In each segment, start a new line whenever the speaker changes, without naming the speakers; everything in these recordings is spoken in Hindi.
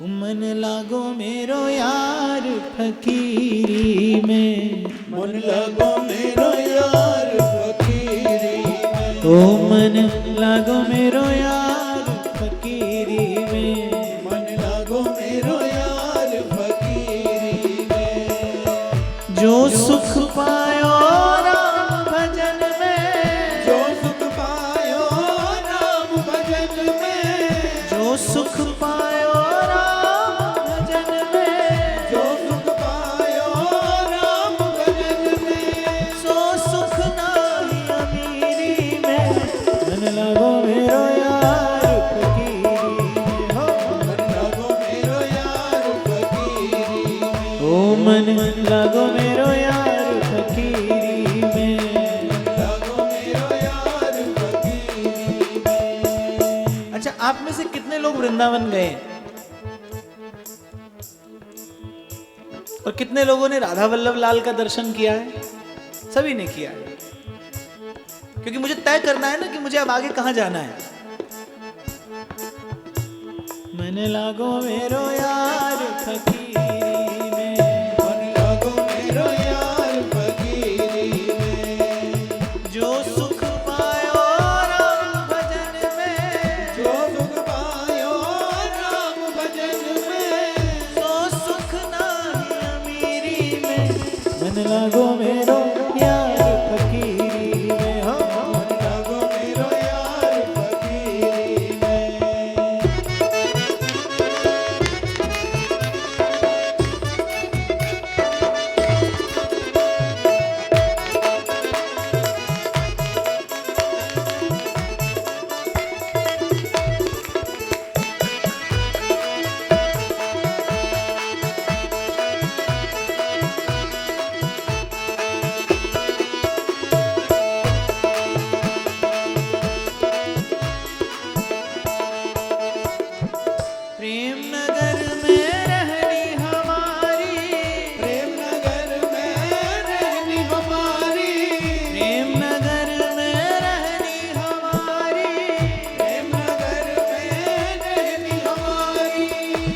मन लागो मेरो यार फकीरी में,
मन लागो मेरो यार फकीरी में,
ओ मन लागो मेरो यार फकीरी में,
मन लागो मेरो यार फकीरी में।
जो सुख पायो राम भजन में,
जो सुख पायो राम भजन में,
जो सुख पायो राम भजन में,
जो सुख पायो राम भजन में,
सो सुख नाही अमीरी में। मन लागो मेरो यार फकीरी में, हो
मन लागो मेरो यार फकीरी में,
ओ मन लागो मेरो यार फकीरी में।
लागो मेरो यार फकीरी में।
अच्छा, आप में से कितने लोग वृंदावन गए और कितने लोगों ने राधा वल्लभ लाल का दर्शन किया है? सभी ने किया है, क्योंकि मुझे तय करना है ना कि मुझे अब आगे कहां जाना है। मन लागो मेरो यार फकीरी में,
मन लागो मेरो यार फकीरी में,
जो सुख पायो राम भजन में,
जो सुख पायो राम भजन में,
सो सुख नाही अमीरी में। मन लागो मेरो यार फकीरी में, हो
मन लागो मेरो यार फकीरी में।
प्रेम नगर में रहनी हमारी,
प्रेम नगर में रहनी हमारी,
प्रेम नगर में रहनी हमारी,
प्रेम नगर में रहनी हमारी,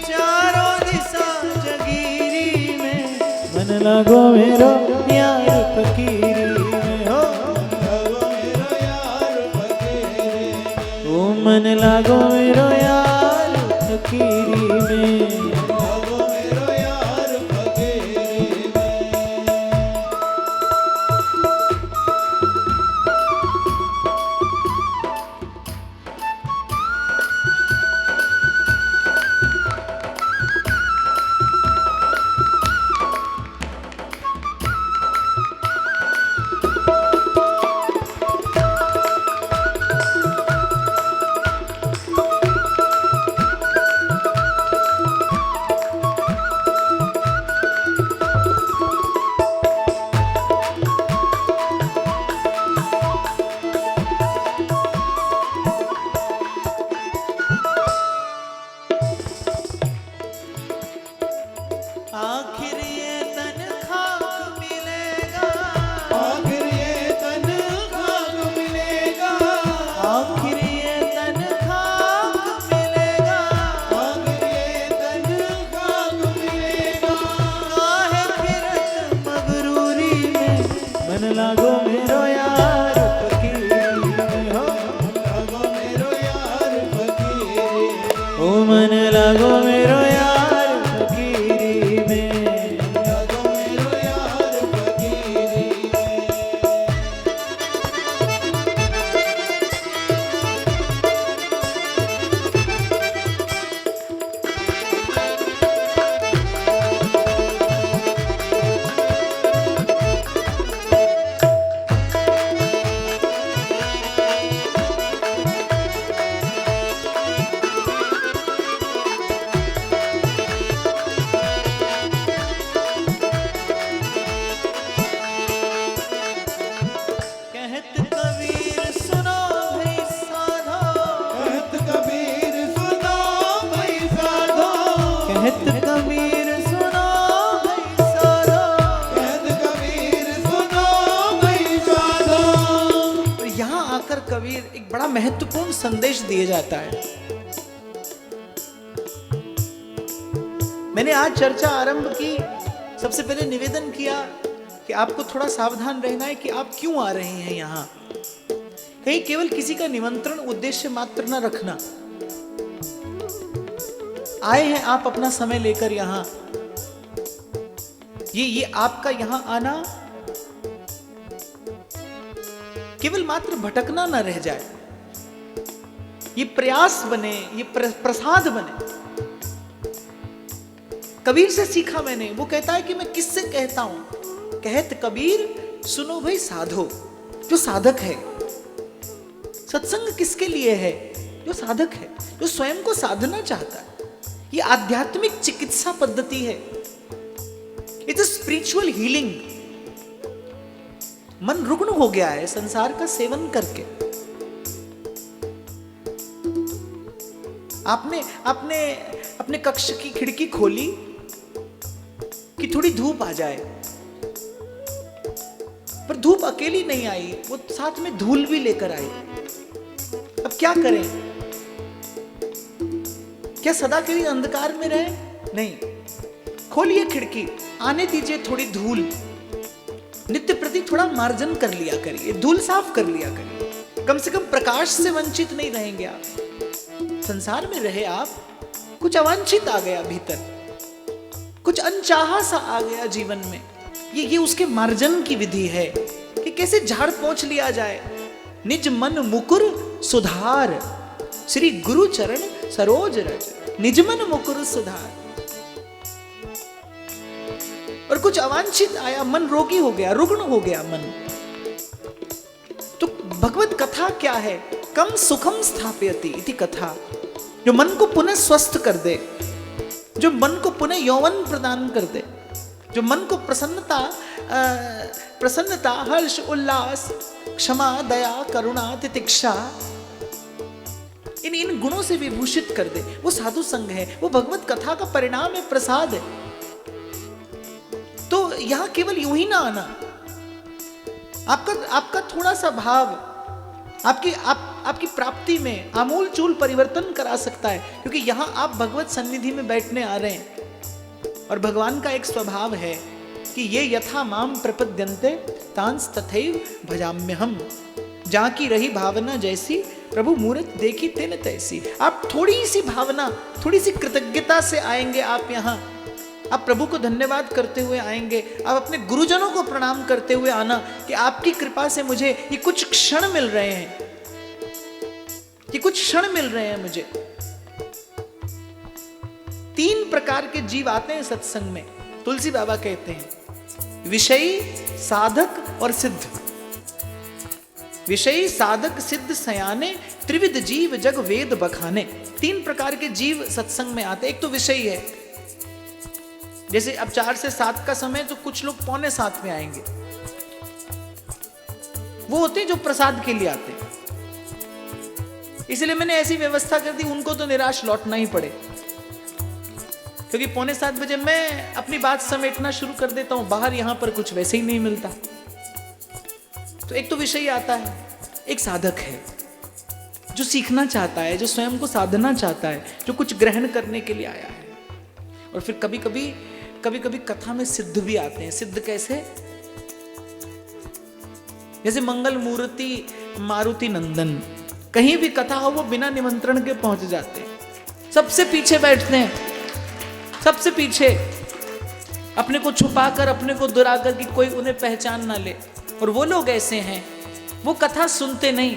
चारों दिशा जगीरी में। मन लागो मेरो यार फकीरी में, हो
लागो मेरो यार फकीरी में,
ओ मन लागो मेरो यार फकीरी में।
लागो मेरो यार फकीरी में।
आखिर ये तन खाक मिलेगा,
आखिर ये तन खाक मिलेगा,
आखिर ये तन खाक मिलेगा,
आखिर ये तन खाक मिलेगा।
काहे फिरत मगरूरी में। मन लागो मेरो यार फकीरी में, हो
लागो मेरो यार फकीरी में,
ओ मन लागो मेरो यार फकीरी में।
लागो मेरो यार फकीरी में।
कहत कबीर सुनो भाई साधो,
कहत कबीर सुनो भाई साधो,
कहत कबीर सुनो भाई साधो।
कहत कबीर सुनो भाई साधो।
और यहाँ आकर कबीर एक बड़ा महत्वपूर्ण संदेश दिए जाता है मैंने आज चर्चा आरंभ की, सबसे पहले निवेदन किया कि आपको थोड़ा सावधान रहना है कि आप क्यों आ रहे हैं यहाँ। कहीं केवल किसी का निमंत्रण उद्देश्य मात्र न रखना। आए हैं आप अपना समय लेकर यहाँ, ये आपका यहाँ आना केवल मात्र भटकना न रह जाए, ये प्रयास बने, ये प्रसाद बने। कबीर से सीखा मैंने, वो कहता है कि मैं किससे कहता हूं, कहत कबीर सुनो भाई साधो, जो साधक है। सत्संग किसके लिए है? जो साधक है, जो स्वयं को साधना चाहता है। ये आध्यात्मिक चिकित्सा पद्धति है, इट्स स्पिरिचुअल हीलिंग। मन रुग्ण हो गया है संसार का सेवन करके। आपने अपने कक्ष की खिड़की खोली कि थोड़ी धूप आ जाए, पर धूप अकेली नहीं आई, वो साथ में धूल भी लेकर आई। अब क्या करें? क्या सदा के लिए अंधकार में रहे? नहीं, खोलिए खिड़की, आने दीजिए थोड़ी धूल। नित्य प्रति थोड़ा मार्जन कर लिया करिए, धूल साफ कर लिया करिए। कम से कम प्रकाश से वंचित नहीं रहेंगे आप। संसार में रहे आप, कुछ अवांछित आ गया भीतर, कुछ अनचाहा सा आ गया जीवन में, ये उसके मार्जन की विधि है कि कैसे झाड़ पोंछ लिया जाए। निज मन मुकुर सुधार, श्री गुरु चरण सरोज रज, निज मन मुकुर सुधार। और कुछ अवांछित आया, मन रोगी हो गया, रुग्ण हो गया मन। तो भगवत कथा क्या है? कम सुखम स्थापयति इति कथा, जो मन को पुनः स्वस्थ कर दे, जो मन को पुनः यौवन प्रदान कर दे, जो मन को प्रसन्नता, हर्ष, उल्लास, क्षमा, दया, करुणा, तितिक्षा, इन गुणों से विभूषित कर दे। वो साधु संग है, वो भगवत कथा का परिणाम है, प्रसाद है। तो यहां केवल यूं ही ना आना, आपका थोड़ा सा भाव आपकी प्राप्ति में आमूल चूल परिवर्तन करा सकता है। क्योंकि यहां आप भगवत सन्निधि में बैठने आ रहे हैं, और भगवान का एक स्वभाव है कि ये यथा माम प्रपद्यन्ते तांस तथैव भजाम्यहम्। जहां की रही भावना जैसी, प्रभु मूरत देखी तेन तैसी। आप थोड़ी सी भावना, थोड़ी सी कृतज्ञता से आएंगे आप यहाँ। आप प्रभु को धन्यवाद करते हुए आएंगे, आप अपने गुरुजनों को प्रणाम करते हुए आना कि आपकी कृपा से मुझे ये कुछ क्षण मिल रहे हैं, ये कुछ क्षण मिल रहे हैं मुझे। 3 प्रकार के जीव आते हैं सत्संग में, तुलसी बाबा कहते हैं, विषयी, साधक और सिद्ध। विषयी, साधक, सिद्ध सयाने, त्रिविध जीव जग वेद बखाने। 3 प्रकार के जीव सत्संग में आते हैं। एक तो विषयी है, जैसे अब 4 से 7 का समय, तो कुछ लोग 6:45 में आएंगे। वो होते हैं जो प्रसाद के लिए आते हैं। इसलिए मैंने ऐसी व्यवस्था कर दी, उनको तो निराश लौटना ही पड़े, क्योंकि 6:45 बजे मैं अपनी बात समेटना शुरू कर देता हूं। बाहर यहां पर कुछ वैसे ही नहीं मिलता। तो एक तो विषय आता है, एक साधक है जो सीखना चाहता है, जो स्वयं को साधना चाहता है, जो कुछ ग्रहण करने के लिए आया है। और फिर कभी कभी कथा में सिद्ध भी आते हैं। सिद्ध कैसे? जैसे मंगल मूर्ति मारुति नंदन, कहीं भी कथा हो वो बिना निमंत्रण के पहुंच जाते हैं, सबसे पीछे बैठते हैं, सबसे पीछे, अपने को छुपाकर, अपने को दुराकर कि कोई उन्हें पहचान ना ले। और वो लोग ऐसे हैं, वो कथा सुनते नहीं,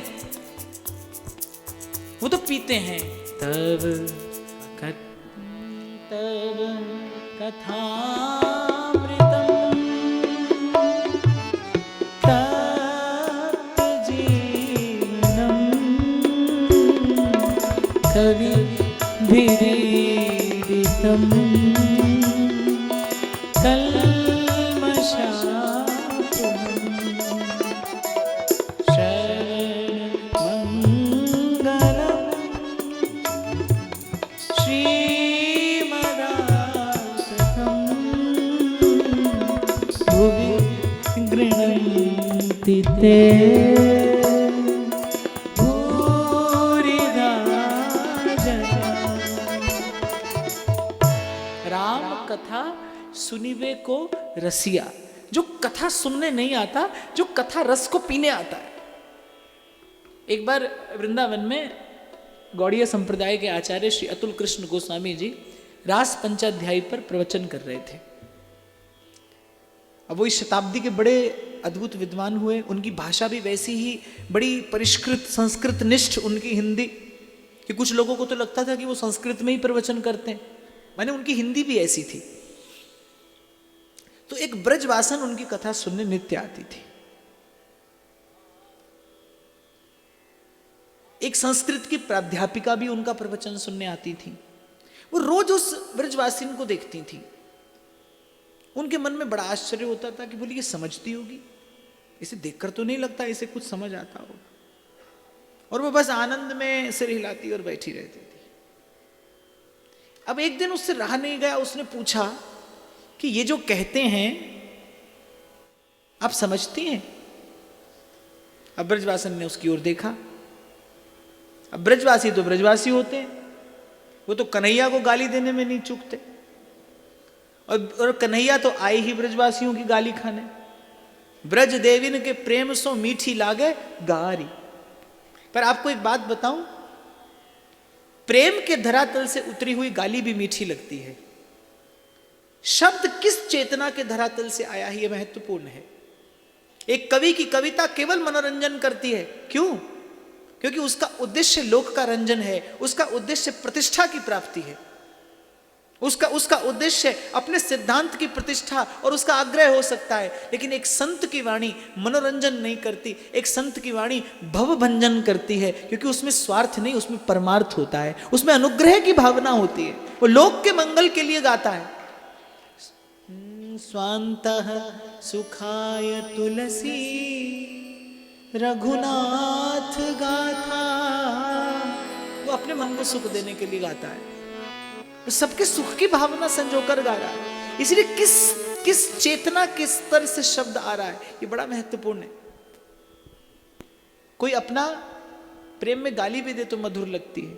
वो तो पीते हैं। तब कथामृतम तप्त जीवनम कविभिरीडितम
ते भूरिदा जया।
राम कथा सुनिवे को रसिया, जो कथा सुनने नहीं आता, जो कथा रस को पीने आता है। एक बार वृंदावन में गौड़ीय संप्रदाय के आचार्य श्री अतुल कृष्ण गोस्वामी जी रास पंचाध्यायी पर प्रवचन कर रहे थे। अब वो इस शताब्दी के बड़े अद्भुत विद्वान हुए, उनकी भाषा भी वैसी ही बड़ी परिष्कृत संस्कृत निष्ठ उनकी हिंदी, कि कुछ लोगों को तो लगता था कि वो संस्कृत में ही प्रवचन करते हैं, माने उनकी हिंदी भी ऐसी थी। तो एक ब्रजवासन उनकी कथा सुनने नित्य आती थी। एक संस्कृत की प्राध्यापिका भी उनका प्रवचन सुनने आती थी। वो रोज उस ब्रजवासिन को देखती थी। उनके मन में बड़ा आश्चर्य होता था कि बोली ये समझती होगी, इसे देखकर तो नहीं लगता इसे कुछ समझ आता होगा। और वो बस आनंद में सिर हिलाती और बैठी रहती थी। अब एक दिन उससे रहा नहीं गया, उसने पूछा कि ये जो कहते हैं आप समझती हैं? अब ब्रजवासन ने उसकी ओर देखा। अब ब्रजवासी तो ब्रजवासी होते हैं, वो तो कन्हैया को गाली देने में नहीं चूकते, और कन्हैया तो आए ही ब्रजवासियों की गाली खाने। ब्रज देविन के प्रेम सो मीठी लागे गारी। पर आपको एक बात बताऊं, प्रेम के धरातल से उतरी हुई गाली भी मीठी लगती है। शब्द किस चेतना के धरातल से आया है, यह महत्वपूर्ण है। एक कवि की कविता केवल मनोरंजन करती है, क्यों? क्योंकि उसका उद्देश्य लोक का रंजन है, उसका उद्देश्य प्रतिष्ठा की प्राप्ति है, उसका उद्देश्य अपने सिद्धांत की प्रतिष्ठा और उसका आग्रह हो सकता है। लेकिन एक संत की वाणी मनोरंजन नहीं करती, एक संत की वाणी भवभंजन करती है, क्योंकि उसमें स्वार्थ नहीं, उसमें परमार्थ होता है, उसमें अनुग्रह की भावना होती है। वो लोक के मंगल के लिए गाता है। स्वान्तः सुखाय तुलसी रघुनाथ गाथा, वो अपने मन को सुख देने के लिए गाता है, वो सबके सुख की भावना संजोकर गा रहा है। इसलिए किस चेतना के स्तर से शब्द आ रहा है, ये बड़ा महत्वपूर्ण है। कोई अपना प्रेम में गाली भी दे तो मधुर लगती है,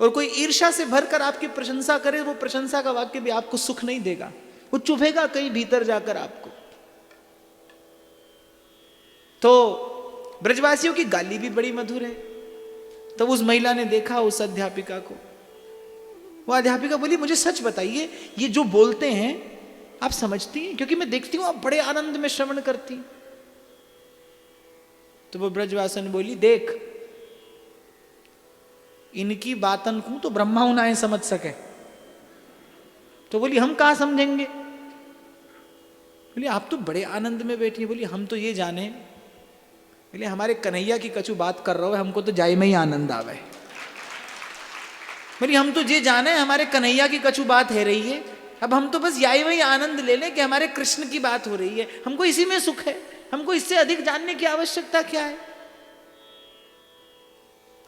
और कोई ईर्ष्या से भरकर आपकी प्रशंसा करे, वो प्रशंसा का वाक्य भी आपको सुख नहीं देगा, वो चुभेगा कहीं भीतर जाकर आपको। तो ब्रजवासियों की गाली भी बड़ी मधुर है। तब उस महिला ने देखा उस अध्यापिका को। वो अध्यापिका बोली, मुझे सच बताइए, ये जो बोलते हैं आप समझती हैं? क्योंकि मैं देखती हूं आप बड़े आनंद में श्रवण करती। तो वो ब्रजवासन बोली, देख इनकी बातन को तो ब्रह्मा उन्हें समझ सके। तो बोली, हम कहां समझेंगे? बोली, आप तो बड़े आनंद में बैठी। बोली, हम तो ये जाने, बोले हमारे कन्हैया की कछु बात कर रहा हो, हमको तो जाय में ही आनंद आवे। बोली, हम तो ये जाने हमारे कन्हैया की कछु बात है रही है, अब हम तो बस याई वही आनंद ले लें कि हमारे कृष्ण की बात हो रही है, हमको इसी में सुख है, हमको इससे अधिक जानने की आवश्यकता क्या है?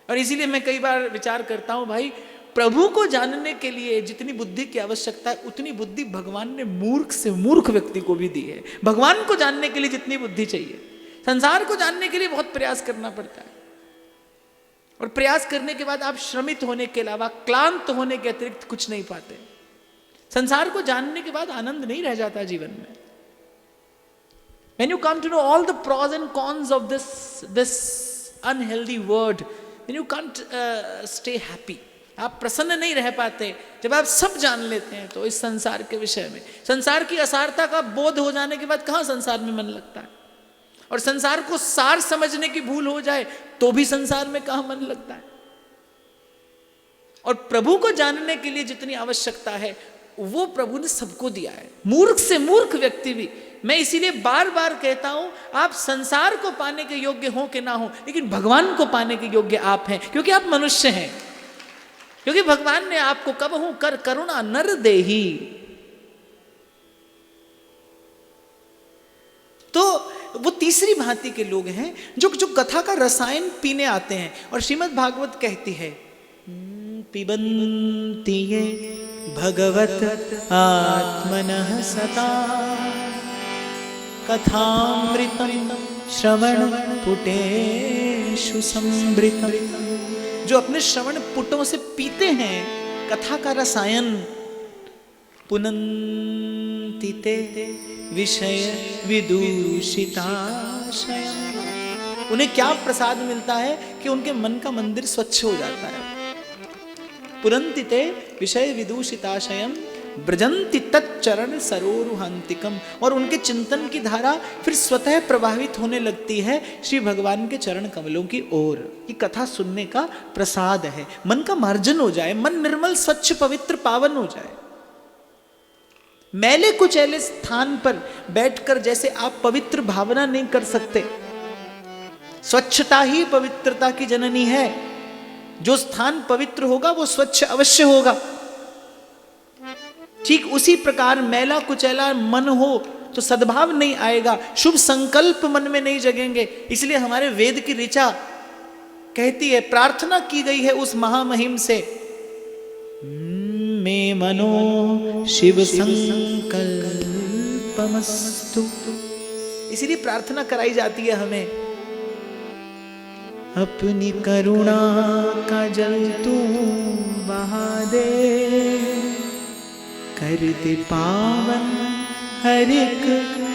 और इसीलिए मैं कई बार विचार करता हूं, भाई प्रभु को जानने के लिए जितनी बुद्धि की आवश्यकता है, उतनी बुद्धि भगवान ने मूर्ख से मूर्ख व्यक्ति को भी दी है। भगवान को जानने के लिए जितनी बुद्धि चाहिए, संसार को जानने के लिए बहुत प्रयास करना पड़ता है, और प्रयास करने के बाद आप श्रमित होने के अलावा, क्लांत होने के अतिरिक्त कुछ नहीं पाते। संसार को जानने के बाद आनंद नहीं रह जाता जीवन में। When you come to know all the pros and cons of this unhealthy world, then you can't stay happy. आप प्रसन्न नहीं रह पाते। जब आप सब जान लेते हैं तो इस संसार के विषय में, संसार की असारता का बोध हो जाने के बाद कहाँ संसार में मन लगता है? और संसार को सार समझने की भूल हो जाए तो भी संसार में कहाँ मन लगता है? और प्रभु को जानने के लिए जितनी आवश्यकता है वो प्रभु ने सबको दिया है, मूर्ख से मूर्ख व्यक्ति भी। मैं इसीलिए बार बार कहता हूं, आप संसार को पाने के योग्य हो कि ना हो, लेकिन भगवान को पाने के योग्य आप हैं, क्योंकि आप मनुष्य हैं। क्योंकि भगवान ने आपको कबहू कर करुणा नर देही। तो वो तीसरी भांति के लोग हैं जो कथा का रसायन पीने आते हैं। और श्रीमद् भागवत कहती है, पिबन्ति ये भगवत आत्मनः सता कथामृतं श्रवण पुटेषु संवृतं। जो अपने श्रवण पुटों से पीते हैं कथा का रसायन, पुनन्ति ते विषय विदूषिताशय। उन्हें क्या प्रसाद मिलता है कि उनके मन का मंदिर स्वच्छ हो जाता है। पुनन्ति ते विषय विदूषिताशयम ब्रजंति तच्चरण सरोरुहांतिकम। और उनके चिंतन की धारा फिर स्वतः प्रभावित होने लगती है श्री भगवान के चरण कमलों की ओर। ये कथा सुनने का प्रसाद है। मन का मार्जन हो जाए, मन निर्मल स्वच्छ पवित्र पावन हो जाए। मैले कुचैले स्थान पर बैठकर जैसे आप पवित्र भावना नहीं कर सकते, स्वच्छता ही पवित्रता की जननी है। जो स्थान पवित्र होगा वो स्वच्छ अवश्य होगा। ठीक उसी प्रकार मैला कुचैला मन हो तो सद्भाव नहीं आएगा, शुभ संकल्प मन में नहीं जगेंगे। इसलिए हमारे वेद की ऋचा कहती है, प्रार्थना की गई है उस महामहिम से, मे मनो शिव संकल्पमस्तु। इसीलिए प्रार्थना कराई जाती है हमें, अपनी करुणा का जल तू बहा दे, कर दे पावन हर एक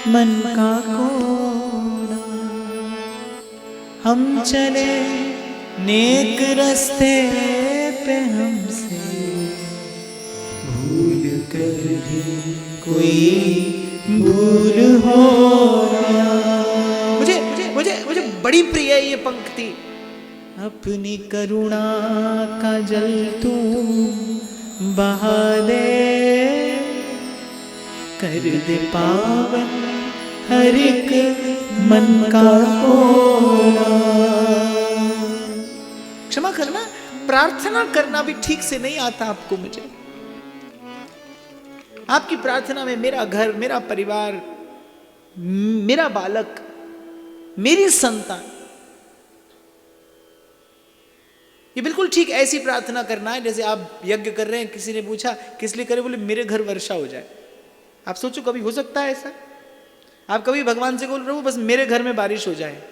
मन का कोना। हम चले नेक रास्ते पे हमसे भूल कर भी कोई भूल हो ना। मुझे मुझे मुझे बड़ी प्रिय है ये पंक्ति, अपनी करुणा का जल तू बहा दे, कर दे पावन हर एक मन का कोना। क्षमा करना, प्रार्थना करना भी ठीक से नहीं आता आपको मुझे। आपकी प्रार्थना में मेरा घर, मेरा परिवार, मेरा बालक, मेरी संतान, ये बिल्कुल ठीक ऐसी प्रार्थना करना है जैसे आप यज्ञ कर रहे हैं। किसी ने पूछा किस लिए करें, बोले मेरे घर वर्षा हो जाए। आप सोचो कभी हो सकता है ऐसा? आप कभी भगवान से बोल रहे हो बस मेरे घर में बारिश हो जाए,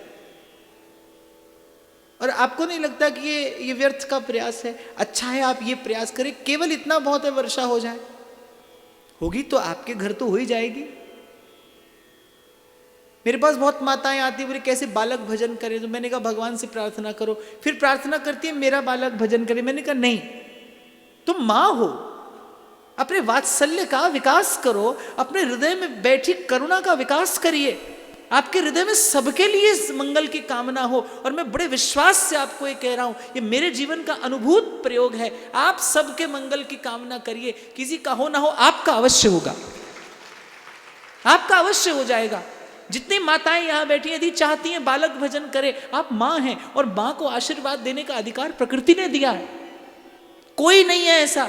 और आपको नहीं लगता कि ये व्यर्थ का प्रयास है? अच्छा है आप ये प्रयास करें, केवल इतना बहुत है वर्षा हो जाए। होगी तो आपके घर तो हो ही जाएगी। मेरे पास बहुत माताएं आती बोले कैसे बालक भजन करे, तो मैंने कहा भगवान से प्रार्थना करो। फिर प्रार्थना करती है मेरा बालक भजन करे। मैंने कहा नहीं, तुम मां हो, अपने वात्सल्य का विकास करो, अपने हृदय में बैठी करुणा का विकास करिए। आपके हृदय में सबके लिए मंगल की कामना हो। और मैं बड़े विश्वास से आपको ये कह रहा हूं, ये मेरे जीवन का अनुभूत प्रयोग है। आप सबके मंगल की कामना करिए, किसी का हो ना हो आपका अवश्य होगा, आपका अवश्य हो जाएगा। जितनी माताएं यहां बैठी यदि चाहती हैं बालक भजन करे, आप मां हैं और मां को आशीर्वाद देने का अधिकार प्रकृति ने दिया है, कोई नहीं है ऐसा।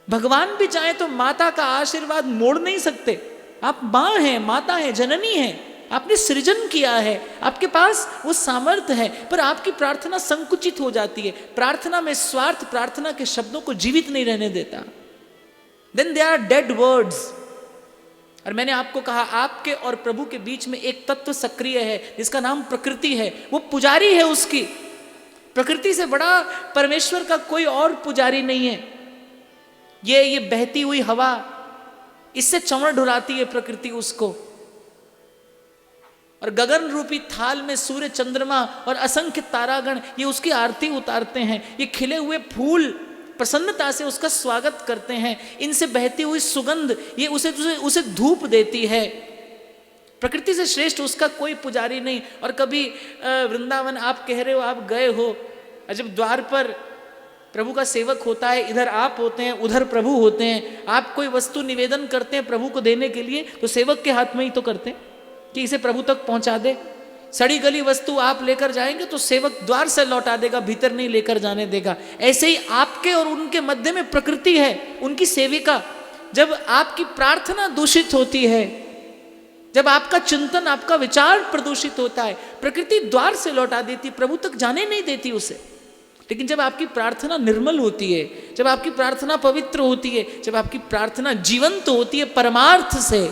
भगवान भी चाहे तो माता का आशीर्वाद मोड़ नहीं सकते। आप मां हैं, माता हैं, जननी हैं, आपने सृजन किया है, आपके पास वो सामर्थ्य है, पर आपकी प्रार्थना संकुचित हो जाती है। प्रार्थना में स्वार्थ प्रार्थना के शब्दों को जीवित नहीं रहने देता। Then they are dead words. और मैंने आपको कहा आपके और प्रभु के बीच में एक तत्व सक्रिय है जिसका नाम प्रकृति है। वो पुजारी है उसकी। प्रकृति से बड़ा परमेश्वर का कोई और पुजारी नहीं है। ये बहती हुई हवा, इससे चमड़ ढुलाती है प्रकृति उसको। और गगन रूपी थाल में सूर्य चंद्रमा और असंख्य तारागण ये उसकी आरती उतारते हैं। ये खिले हुए फूल प्रसन्नता से उसका स्वागत करते हैं। इनसे बहती हुई सुगंध ये उसे धूप देती है। प्रकृति से श्रेष्ठ उसका कोई पुजारी नहीं। और कभी वृंदावन आप कह रहे हो, आप गए हो, जब द्वार पर प्रभु का सेवक होता है, इधर आप होते हैं उधर प्रभु होते हैं, आप कोई वस्तु निवेदन करते हैं प्रभु को देने के लिए तो सेवक के हाथ में ही तो करते हैं कि इसे प्रभु तक पहुंचा दे। सड़ी गली वस्तु आप लेकर जाएंगे तो सेवक द्वार से लौटा देगा, भीतर नहीं लेकर जाने देगा। ऐसे ही आपके और उनके मध्य में प्रकृति है, उनकी सेविका। जब आपकी प्रार्थना दूषित होती है, जब आपका चिंतन आपका विचार प्रदूषित होता है, प्रकृति द्वार से लौटा देती, प्रभु तक जाने नहीं देती उसे। लेकिन जब आपकी प्रार्थना निर्मल होती है, जब आपकी प्रार्थना पवित्र होती है, जब आपकी प्रार्थना जीवंत होती है परमार्थ से,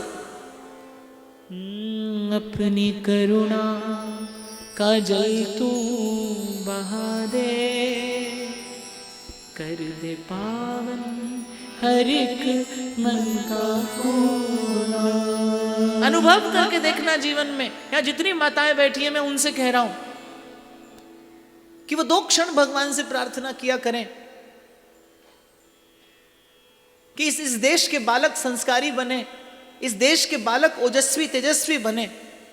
अपनी करुणा का जल तू बहा दे, कर दे पावन हर एक मन का कोना। अनुभव करके देखना जीवन में, यहाँ जितनी माताएं बैठी हैं मैं उनसे कह रहा हूं कि वो 2 क्षण भगवान से प्रार्थना किया करें कि इस देश के बालक संस्कारी बने, इस देश के बालक ओजस्वी तेजस्वी बने।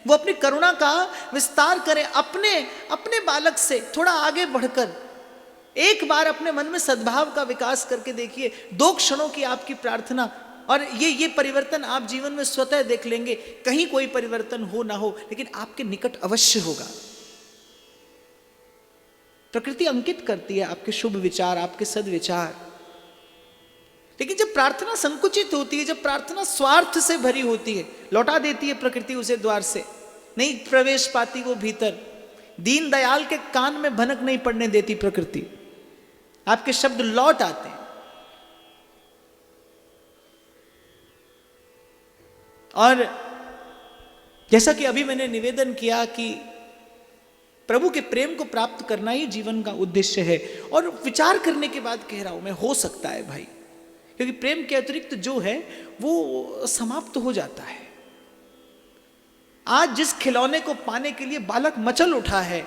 वो अपनी करुणा का विस्तार करें अपने बालक से थोड़ा आगे बढ़कर। एक बार अपने मन में सद्भाव का विकास करके देखिए, 2 क्षणों की आपकी प्रार्थना, और ये परिवर्तन आप जीवन में स्वतः देख लेंगे। कहीं कोई परिवर्तन हो ना हो, लेकिन आपके निकट अवश्य होगा। प्रकृति अंकित करती है आपके शुभ विचार, आपके सद्विचार। लेकिन जब प्रार्थना संकुचित होती है, जब प्रार्थना स्वार्थ से भरी होती है, लौटा देती है प्रकृति उसे द्वार से, नहीं प्रवेश पाती वो भीतर। दीन दयाल के कान में भनक नहीं पड़ने देती प्रकृति, आपके शब्द लौट आते हैं। और जैसा कि अभी मैंने निवेदन किया कि प्रभु के प्रेम को प्राप्त करना ही जीवन का उद्देश्य है, और विचार करने के बाद कह रहा हूं मैं, हो सकता है भाई, क्योंकि प्रेम के अतिरिक्त जो है वो समाप्त हो जाता है। आज जिस खिलौने को पाने के लिए बालक मचल उठा है,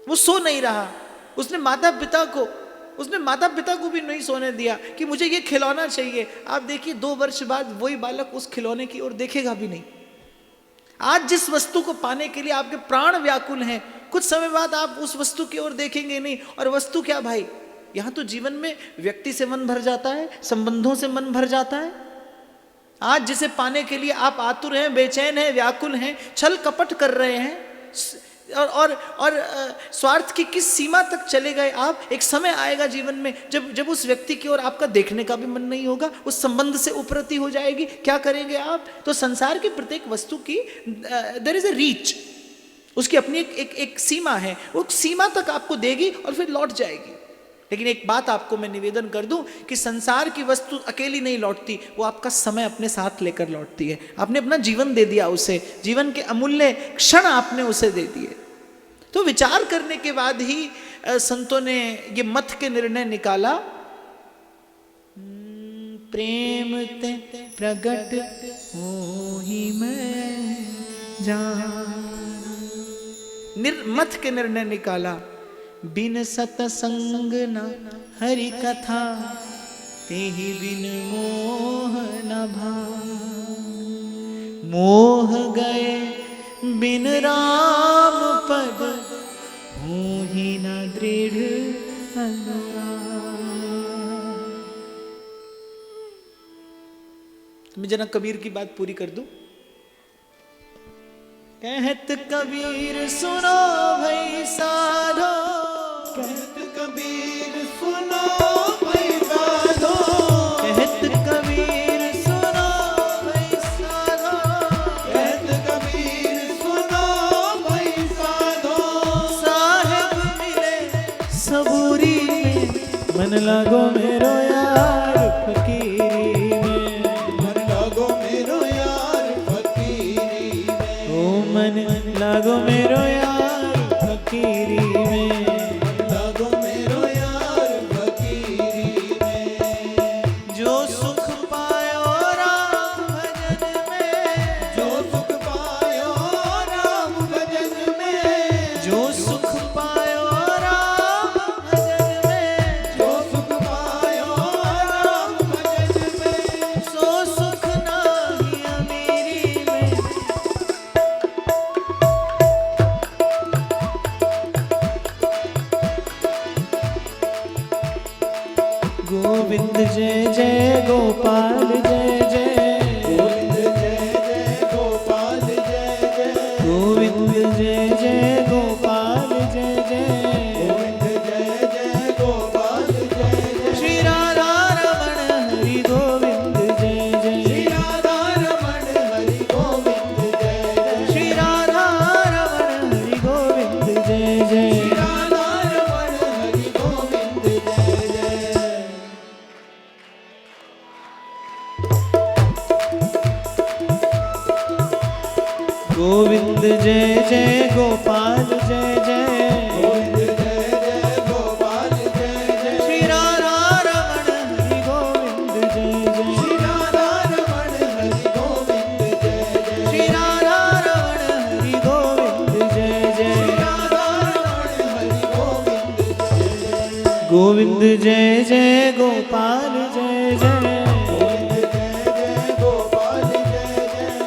वो सो नहीं रहा। उसने माता पिता को भी नहीं सोने दिया कि मुझे ये खिलौना चाहिए। आप देखिए 2 वर्ष बाद वही बालक उस खिलौने की ओर देखेगा भी नहीं। आज जिस वस्तु को पाने के लिए आपके प्राण व्याकुल हैं, कुछ समय बाद आप उस वस्तु की ओर देखेंगे नहीं। और वस्तु क्या भाई, यहां तो जीवन में व्यक्ति से मन भर जाता है, संबंधों से मन भर जाता है। आज जिसे पाने के लिए आप आतुर हैं, बेचैन हैं, व्याकुल हैं, छल कपट कर रहे हैं, और स्वार्थ की किस सीमा तक चले गए आप। एक समय आएगा जीवन में जब उस व्यक्ति की ओर आपका देखने का भी मन नहीं होगा, उस संबंध से उपरति हो जाएगी। क्या करेंगे आप? तो संसार की प्रत्येक वस्तु की देयर इज अ रीच, उसकी अपनी एक सीमा है, वो सीमा तक आपको देगी और फिर लौट जाएगी। लेकिन एक बात आपको मैं निवेदन कर दूं कि संसार की वस्तु अकेली नहीं लौटती, वो आपका समय अपने साथ लेकर लौटती है। आपने अपना जीवन दे दिया उसे, जीवन के अमूल्य क्षण आपने उसे दे दिए। तो विचार करने के बाद ही संतों ने ये मत के निर्णय निकाला, प्रेम ते प्रगट होहि मैं जान। मत के निर्णय निकाला, बिन सतसंग न हरि कथा, तेहि बिन मोह न भान। मोह गए बिन राम पद, होहि न दृढ़ अनुराग। मैं जना कबीर की बात पूरी कर दूं। कहत कबीर सुनो भई साधो,
कहत कबीर सुनो भई साधो,
कहत कबीर सुनो भई साधो,
कहत कबीर सुनो भई साधो।
साहेब मिले सबूरी में, मन लागो मेरो यार फकीरी में।
मन लागो मेरो यार फकीरी में,
ओ मन लागो मेरो यार फकीरी में।
लागो मेरो यार फकीरी में।
जो सुख पायो राम भजन में,
जो सुख पायो राम भजन में,
जो सुख पायो राम भजन में,
जो सुख पायो राम भजन में,
सो सुख नाही अमीरी में। गोविंद जय जय गोपाल जय जय,
गोविंद जय जय गोपाल जय जय,
गोविंद जय जय गोपाल जय जय।
गोविंद जय जय गोपाल जय जय।
श्री राधा रमण हरि गोविंद जय जय,
श्री राधा रमण हरि गोविंद जय जय,
श्री राधा रमण हरि गोविंद जय जय।
श्री राधा रमण हरि गोविंद जय जय।
गोविंद जय जय गोपाल जय जय,
गोविंद जय जय गोपाल जय जय,
श्री राधा रमण हरि गोविंद गोविंद जय जय गोपाल जय जय,
गोविंद जय जय गोपाल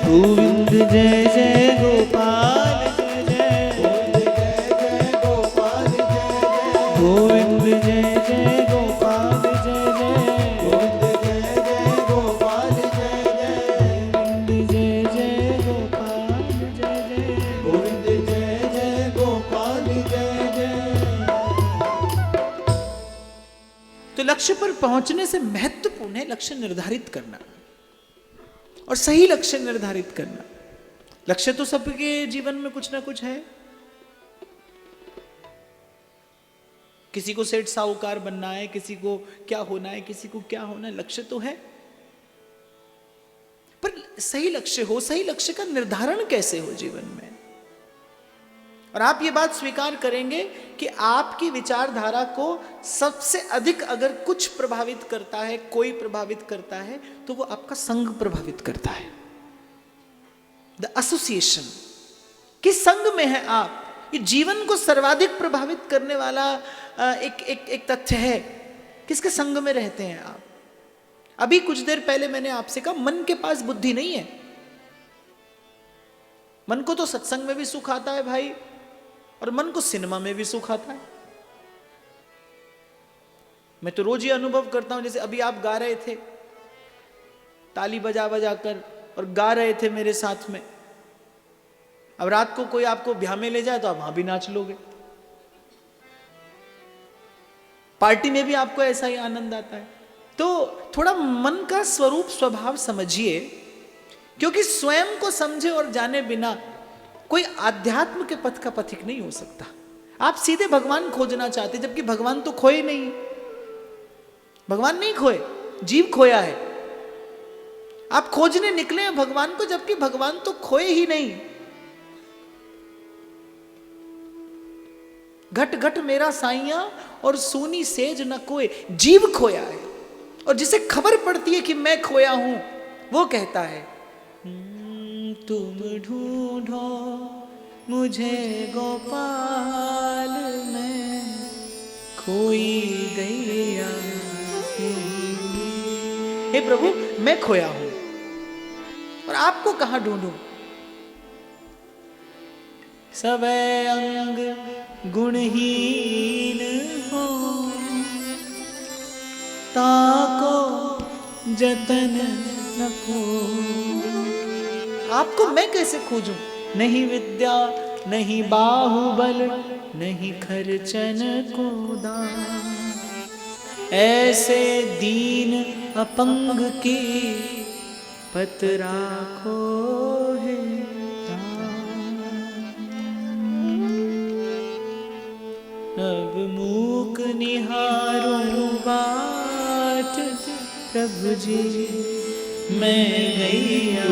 गोविंद जय जय गोपाल जय जय,
गोविंद जय जय गोपाल जय जय,
गोविंद जय जय गोपाल जय जय,
गोविंद जय जय गोपाल जय जय।
तो लक्ष्य पर पहुंचने से महत्वपूर्ण है लक्ष्य निर्धारित करना और सही लक्ष्य निर्धारित करना। लक्ष्य तो सबके जीवन में कुछ ना कुछ है। किसी को सेठ साहूकार बनना है, किसी को क्या होना है, किसी को क्या होना है, लक्ष्य तो है। पर सही लक्ष्य हो, सही लक्ष्य का निर्धारण कैसे हो जीवन में। और आप ये बात स्वीकार करेंगे कि आपकी विचारधारा को सबसे अधिक अगर कुछ प्रभावित करता है, कोई प्रभावित करता है, तो वो आपका संग प्रभावित करता है। द एसोसिएशन, किस संग में है आप, ये जीवन को सर्वाधिक प्रभावित करने वाला एक तथ्य है। किसके संग में रहते हैं आप। अभी कुछ देर पहले मैंने आपसे कहा मन के पास बुद्धि नहीं है। मन को तो सत्संग में भी सुख आता है भाई, और मन को सिनेमा में भी सुख आता है। मैं तो रोज ये अनुभव करता हूं, जैसे अभी आप गा रहे थे ताली बजा बजा कर और गा रहे थे मेरे साथ में। अब रात को कोई आपको ब्याह में ले जाए तो आप वहां भी नाच लोगे। पार्टी में भी आपको ऐसा ही आनंद आता है। तो थोड़ा मन का स्वरूप स्वभाव समझिए, क्योंकि स्वयं को समझे और जाने बिना कोई आध्यात्म के पथ का पथिक नहीं हो सकता। आप सीधे भगवान खोजना चाहते, जबकि भगवान तो खोए नहीं। भगवान नहीं खोए, जीव खोया है। आप खोजने निकले हैं भगवान को, जबकि भगवान तो खोए ही नहीं। घट घट मेरा साइया और सोनी सेज न कोय, जीव खोया है। और जिसे खबर पड़ती है कि मैं खोया हूं, वो कहता है तुम ढूंढो मुझे गोपाल में खोई गैया। हे प्रभु, मैं खोया हूं और आपको कहां ढूंढूं। सबे अंग गुणहीन हो, ताको जतन न को। आपको मैं कैसे खोजूं। नहीं विद्या, नहीं बाहुबल, नहीं खर्चन को दान। ऐसे दीन अपंग की पत राखो है अब मूक निहारो बाट प्रभु जी, मैं गैया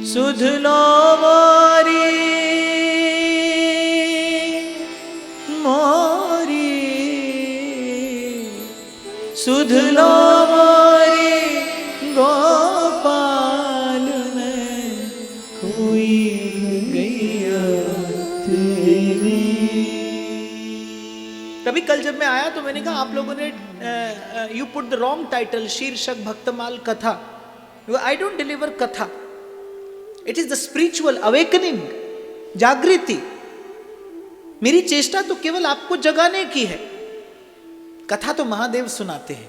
सुध लो मोरी मोरी, सुध लो मोरी गोपाल में कोई गैया तेरी। तभी कल जब मैं आया तो मैंने कहा आप लोगों ने you put the wrong title, शीर्षक भक्तमाल कथा। आई डोंट डिलीवर कथा, it is the spiritual awakening, जागृति। मेरी चेष्टा तो केवल आपको जगाने की है। कथा तो महादेव सुनाते हैं,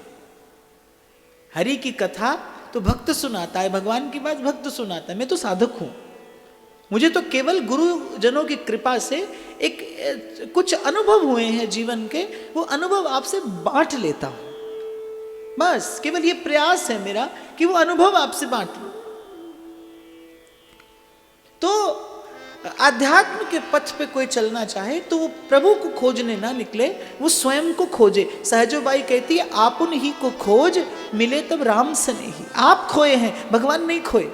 हरि की कथा तो भक्त सुनाता है, भगवान की बात भक्त सुनाता है। मैं तो साधक हूं, मुझे तो केवल गुरुजनों की कृपा से एक कुछ अनुभव हुए हैं जीवन के, वो अनुभव आपसे बांट लेता हूं। बस केवल ये प्रयास है मेरा कि वो अनुभव आपसे बांट लूं। तो आध्यात्म के पथ पे कोई चलना चाहे तो वो प्रभु को खोजने ना निकले, वो स्वयं को खोजे। सहजोबाई कहती है आपुन ही को खोज, मिले तब राम स्नेही। आप खोए हैं, भगवान नहीं खोए।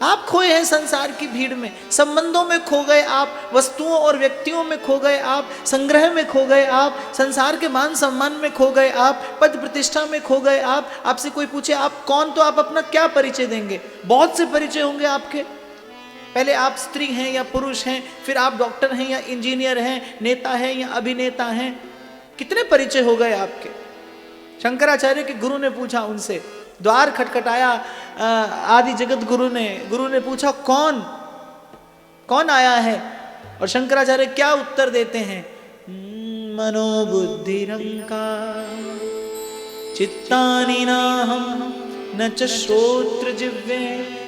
आप खोए हैं संसार की भीड़ में, संबंधों में खो गए आप, वस्तुओं और व्यक्तियों में खो गए आप, संग्रह में खो गए आप, संसार के मान सम्मान में खो गए आप, पद प्रतिष्ठा में खो गए आप। आपसे कोई पूछे आप कौन, तो आप अपना क्या परिचय देंगे। बहुत से परिचय होंगे आपके, पहले आप स्त्री हैं या पुरुष हैं, फिर आप डॉक्टर हैं या इंजीनियर हैं, नेता हैं या अभिनेता हैं, कितने परिचय हो गए आपके। शंकराचार्य के गुरु ने पूछा उनसे, द्वार खटखटाया आदि जगत गुरु ने पूछा कौन आया है, और शंकराचार्य क्या उत्तर देते हैं, मनोबुद्धिरहंकार चित्तानि नाहं न च श्रोत्र जिह्वे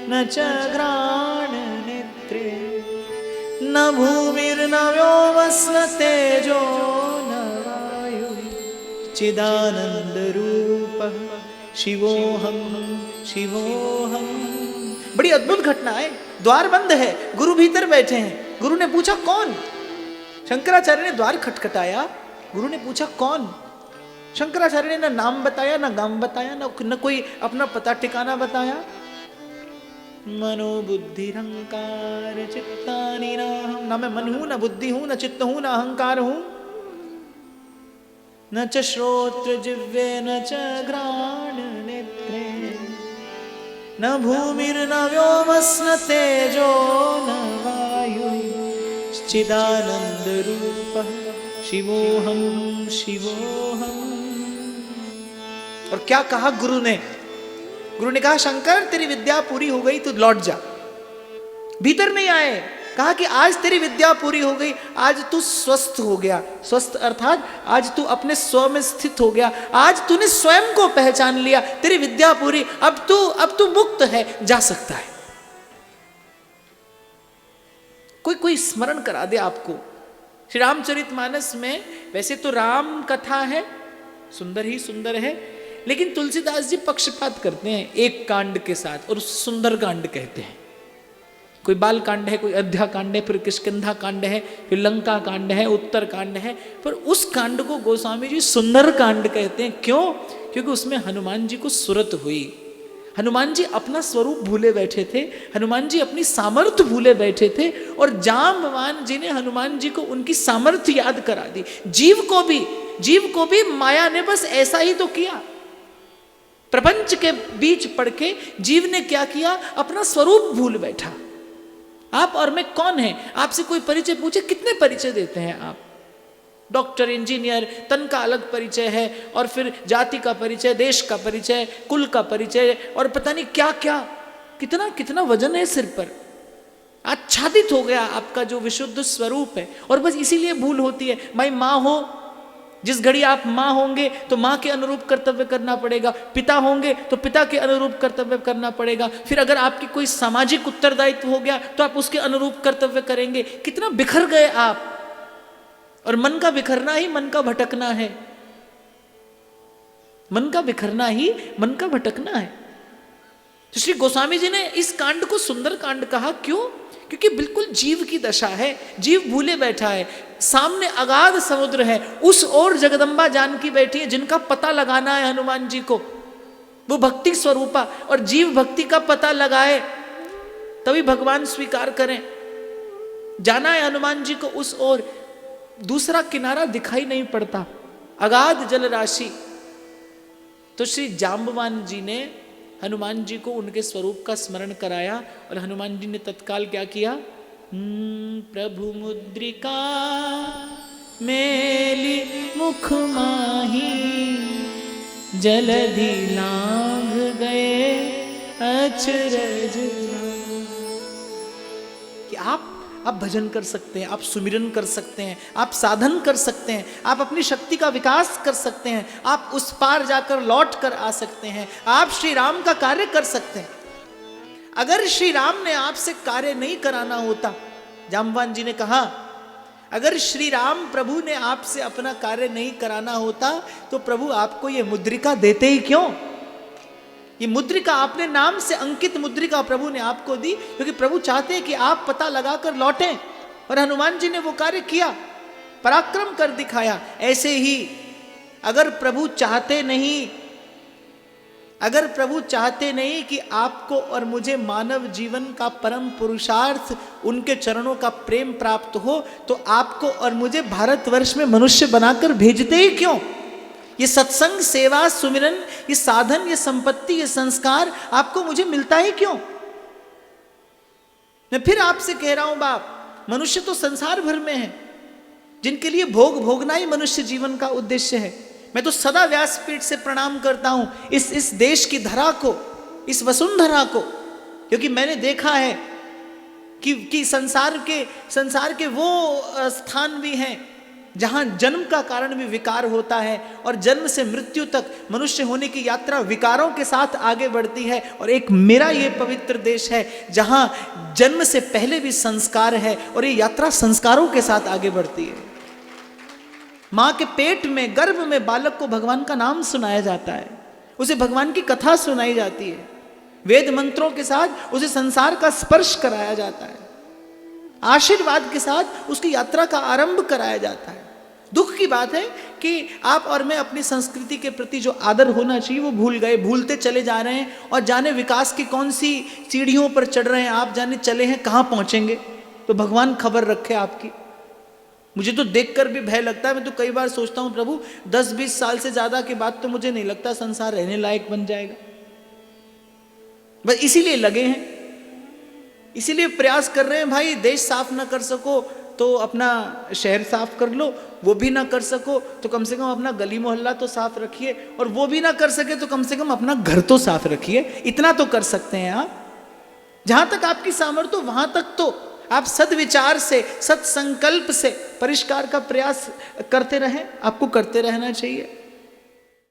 न च घ्राण नेत्रे न भूमिर्न व्योमस्न तेजो न वायु चिदानंद रूपः शिवोहम शिवोहम। बड़ी अद्भुत घटना है। द्वार बंद है, गुरु भीतर बैठे हैं। गुरु ने पूछा कौन? शंकराचार्य ने द्वार खटखटाया, गुरु ने पूछा कौन? शंकराचार्य ने ना नाम बताया, ना गांव बताया, न कोई अपना पता ठिकाना बताया। मनोबुद्धिरहंकार चित्तानि नाहं, ना मैं मन हूं, ना बुद्धि हूं, ना चित्त हूं, ना अहंकार हूं। न च श्रोत्र जिह्वे न च घ्राण नेत्रे न भूमिर्न व्योमस्न तेजो न वायु चिदानंद रूपः शिवोहम शिवोहम। और क्या कहा गुरु ने? गुरु ने कहा, शंकर तेरी विद्या पूरी हो गई, तू लौट जा। भीतर नहीं आए, कहा कि आज तेरी विद्या पूरी हो गई, आज तू स्वस्थ हो गया। स्वस्थ अर्थात आज तू अपने स्व में स्थित हो गया, आज तूने स्वयं को पहचान लिया, तेरी विद्या पूरी, अब तू मुक्त है, जा सकता है। कोई स्मरण करा दे आपको। श्री रामचरितमानस में वैसे तो राम कथा है, सुंदर ही सुंदर है, लेकिन तुलसीदास जी पक्षपात करते हैं एक कांड के साथ, और सुंदर कांड कहते हैं। कोई बाल कांड है, कोई अयोध्या कांड है, फिर किष्किंधा कांड है, फिर लंका कांड है, उत्तर कांड है, पर उस कांड को गोस्वामी जी सुंदर कांड कहते हैं। क्यों? क्योंकि उसमें हनुमान जी को सुरत हुई। हनुमान जी अपना स्वरूप भूले बैठे थे, हनुमान जी अपनी सामर्थ्य भूले बैठे थे, और जाम्बवान जी ने हनुमान जी को उनकी सामर्थ्य याद करा दी। जीव को भी माया ने बस ऐसा ही तो किया। प्रपंच के बीच पड़ के जीव ने क्या किया? अपना स्वरूप भूल बैठा। आप और मैं कौन है? आपसे कोई परिचय पूछे, कितने परिचय देते हैं आप? डॉक्टर, इंजीनियर, तन का अलग परिचय है, और फिर जाति का परिचय, देश का परिचय, कुल का परिचय, और पता नहीं क्या क्या, कितना कितना वजन है सिर पर। आच्छादित हो गया आपका जो विशुद्ध स्वरूप है, और बस इसीलिए भूल होती है। भाई माँ हो, जिस घड़ी आप माँ होंगे तो माँ के अनुरूप कर्तव्य करना पड़ेगा, पिता होंगे तो पिता के अनुरूप कर्तव्य करना पड़ेगा, फिर अगर आपकी कोई सामाजिक उत्तरदायित्व हो गया तो आप उसके अनुरूप कर्तव्य करेंगे। कितना बिखर गए आप। और मन का बिखरना ही मन का भटकना है, मन का बिखरना ही मन का भटकना है। तो श्री गोस्वामी जी ने इस कांड को सुंदर कांड कहा। क्यों? क्योंकि बिल्कुल जीव की दशा है। जीव भूले बैठा है, सामने अगाध समुद्र है, उस ओर जगदम्बा जानकी बैठी है, जिनका पता लगाना है हनुमान जी को। वो भक्ति स्वरूपा, और जीव भक्ति का पता लगाए तभी भगवान स्वीकार करें। जाना है हनुमान जी को उस ओर, दूसरा किनारा दिखाई नहीं पड़ता, अगाध जल राशि। तो श्री जाम्बवान जी ने हनुमान जी को उनके स्वरूप का स्मरण कराया, और हनुमान जी ने तत्काल क्या किया? प्रभु मुद्रिका मेली मुख माही, जलधि लांघ गए अचरज। कि आप भजन कर सकते हैं, आप सुमिरन कर सकते हैं, आप साधन कर सकते हैं, आप अपनी शक्ति का विकास कर सकते हैं, आप उस पार जाकर लौट कर आ सकते हैं, आप श्री राम का कार्य कर सकते हैं। अगर श्री राम ने आपसे कार्य नहीं कराना होता, जाम्बवान जी ने कहा, अगर श्री राम प्रभु ने आपसे अपना कार्य नहीं कराना होता तो प्रभु आपको ये मुद्रिका देते ही क्यों? ये मुद्रिका आपने नाम से अंकित मुद्रिका प्रभु ने आपको दी, क्योंकि प्रभु चाहते हैं कि आप पता लगाकर लौटें। और हनुमान जी ने वो कार्य किया, पराक्रम कर दिखाया। ऐसे ही अगर प्रभु चाहते नहीं कि आपको और मुझे मानव जीवन का परम पुरुषार्थ, उनके चरणों का प्रेम प्राप्त हो, तो आपको और मुझे भारतवर्ष में मनुष्य बनाकर भेजते ही क्यों? ये सत्संग, सेवा, सुमिरन, ये साधन, ये संपत्ति, ये संस्कार आपको मुझे मिलता ही क्यों? मैं फिर आपसे कह रहा हूं बाप, मनुष्य तो संसार भर में है जिनके लिए भोग भोगना ही मनुष्य जीवन का उद्देश्य है। मैं तो सदा व्यासपीठ से प्रणाम करता हूं इस देश की धरा को, इस वसुंधरा को, क्योंकि मैंने देखा है कि संसार के वो स्थान भी हैं जहां जन्म का कारण भी विकार होता है और जन्म से मृत्यु तक मनुष्य होने की यात्रा विकारों के साथ आगे बढ़ती है। और एक मेरा ये पवित्र देश है जहां जन्म से पहले भी संस्कार है और ये यात्रा संस्कारों के साथ आगे बढ़ती है। मां के पेट में, गर्भ में बालक को भगवान का नाम सुनाया जाता है, उसे भगवान की कथा सुनाई जाती है, वेद मंत्रों के साथ उसे संसार का स्पर्श कराया जाता है, आशीर्वाद के साथ उसकी यात्रा का आरंभ कराया जाता है। दुख की बात है कि आप और मैं अपनी संस्कृति के प्रति जो आदर होना चाहिए वो भूल गए, भूलते चले जा रहे हैं और जाने विकास की कौन सी सीढ़ियों पर चढ़ रहे हैं, आप जाने चले हैं कहाँ पहुंचेंगे। तो भगवान खबर रखे आपकी। मुझे तो देखकर भी भय लगता है। मैं तो कई बार सोचता हूँ प्रभु 10-20 साल से ज्यादा के बाद तो मुझे नहीं लगता संसार रहने लायक बन जाएगा। बस इसीलिए लगे हैं, इसीलिए प्रयास कर रहे हैं। भाई देश साफ ना कर सको तो अपना शहर साफ कर लो, वो भी ना कर सको तो कम से कम अपना गली मोहल्ला तो साफ रखिए, और वो भी ना कर सके तो कम से कम अपना घर तो साफ रखिए। इतना तो कर सकते हैं आप। जहां तक आपकी सामर्थ्य हो वहां तक तो आप सद्विचार से, सत्संकल्प से परिष्कार का प्रयास करते रहें। आपको करते रहना चाहिए।